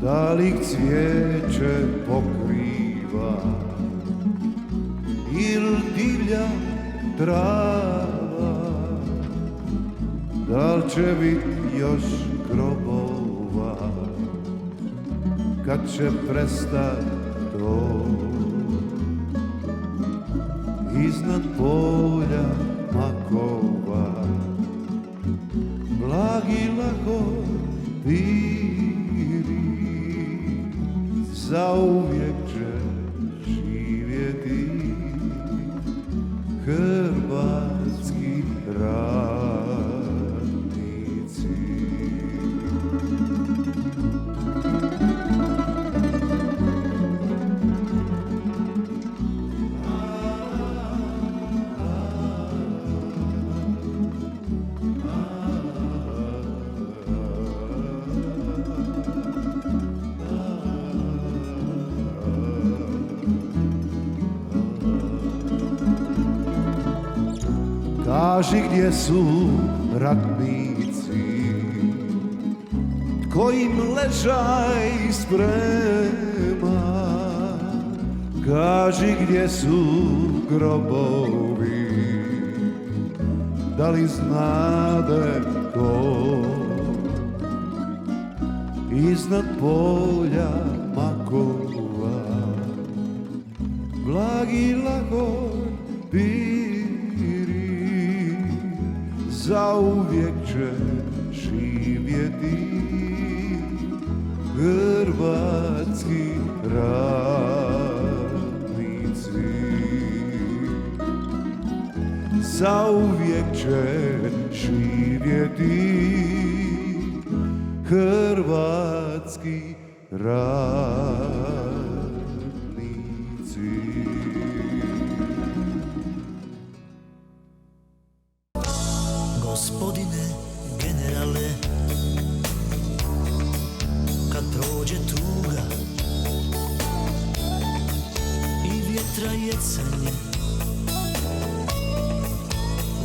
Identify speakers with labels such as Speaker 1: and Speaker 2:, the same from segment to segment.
Speaker 1: da li cvijeće pokriva il divlja trava, da li će bit još grobova kad će prestat to. Iznad polja makova blagi lahor viri, zauvijek će živjeti hrvatski radnici. Kaži gdje su ratnici, tko im ležaj sprema. Kaži gdje su grobovi, da li znade ko. Iznad polja makova blagi lahor viri, zauvijek će živjeti hrvatski radnici. Zauvijek će živjeti hrvatski radnici.
Speaker 2: Gospodine generale, kad prođe tuga i vjetra jecanje,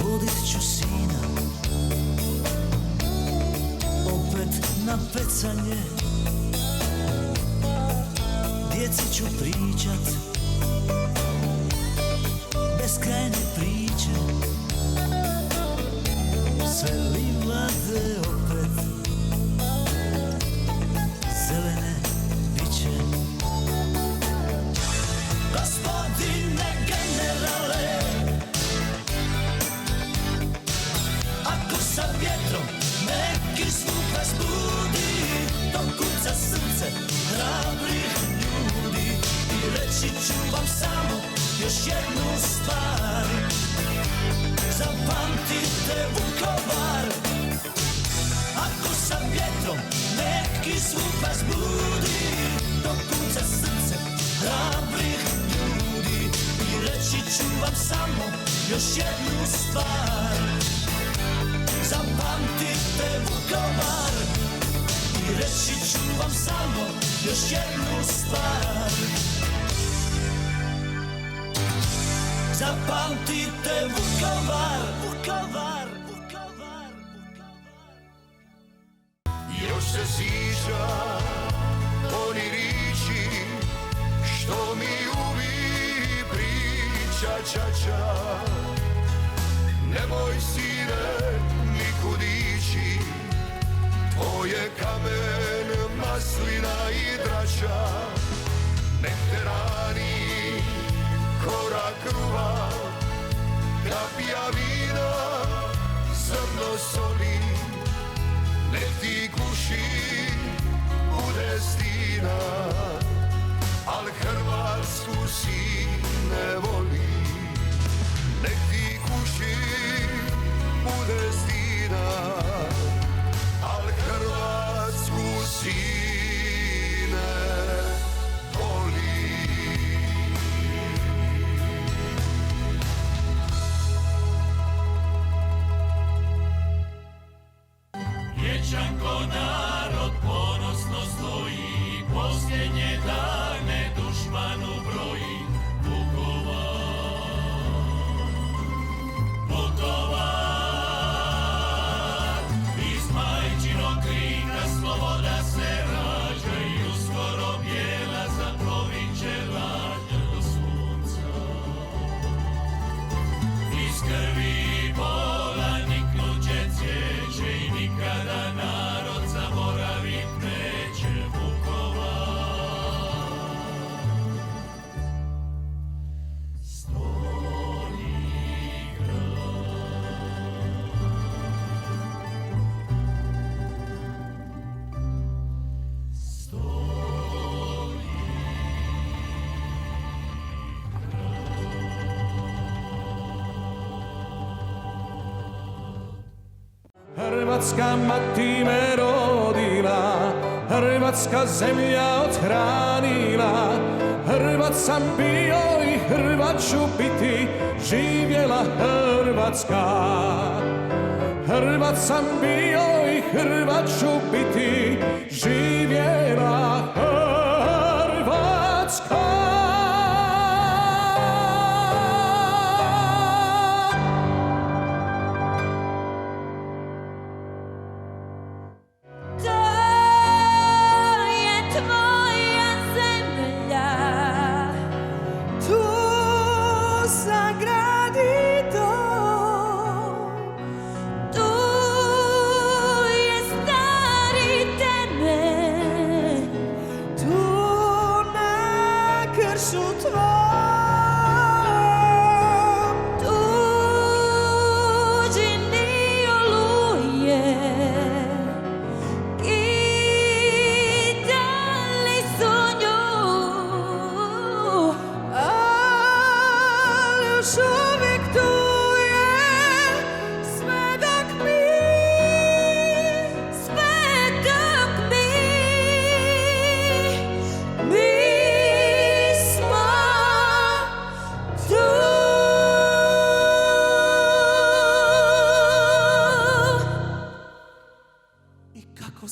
Speaker 2: vodit ću sina opet na pecanje. Djeci ću pričat beskrajne priče, sve livade opet zelene biće. Gospodine generale, ako sa vjetrom neki zvuk vas budi, to kuca srce hrabrih ljudi. I reći ću vam samo još jednu stvar, zapamtite Vukovar. Ako sa vjetrom neki zvuk vas budi, to kuca srce hrabrih ljudi. I reći ću vam samo još jednu stvar, zapamtite Vukovar. I reći ću vam samo još jednu stvar, zapamtite Vukovar, Vukovar, Vukovar, Vukovar.
Speaker 1: Još se sjeća oni riči što mi uvijek priča čača. Nemoj sine nikud ići, tvoje kamen, maslina i drača. Nek te rani korak kruha, kapija vina, zrno soli. Nek ti kuši bude stina, al Hrvatsku sine voli. Nek ti kuši bude stina, al Hrvatsku sine voli.
Speaker 3: Hrvatska mati me rodila, hrvatska zemlja othranila. Hrvat sam bio i Hrvat ću biti, živjela Hrvatska. Hrvat sam bio i Hrvat ću biti, živjela Hrvatska.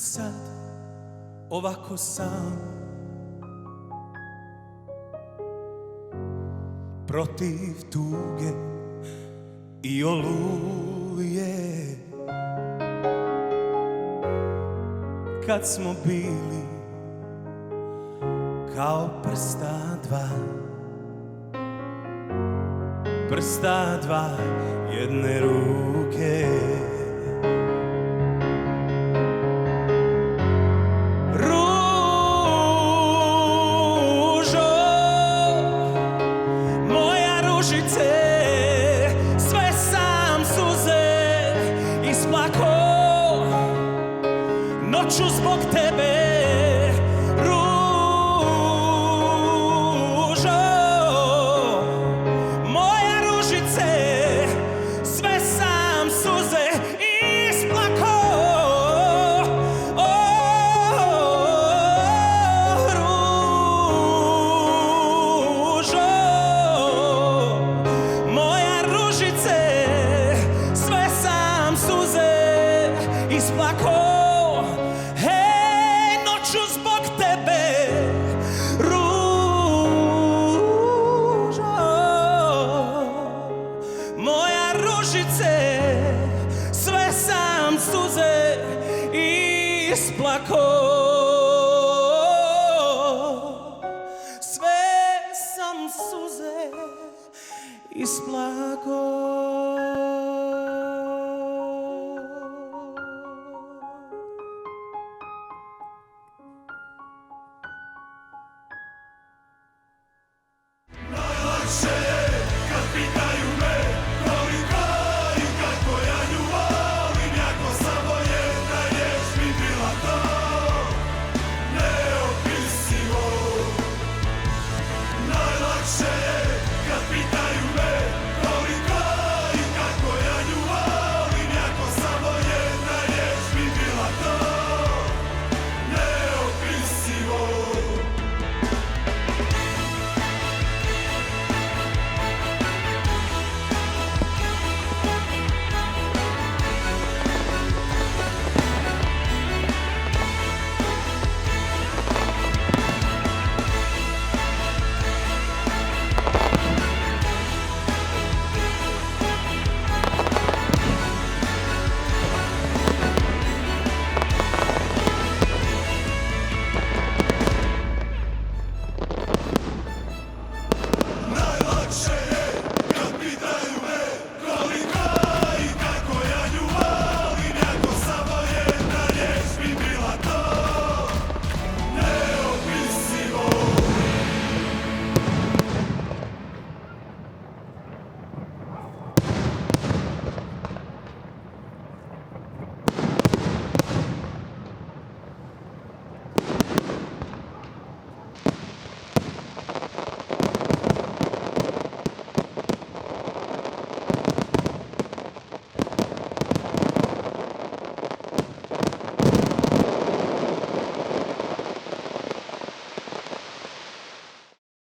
Speaker 2: Sad, ovako sam, protiv tuge i oluje. Kad smo bili kao prsta dva jedne ruke. Sve sam suze isplako, noću zbog tebe, ružo. Moja ružice, sve sam suze isplako, ružo. Isplako, hej, noću zbog tebe, ružo. Moja ružice, sve sam suze isplako. Sve sam suze isplako.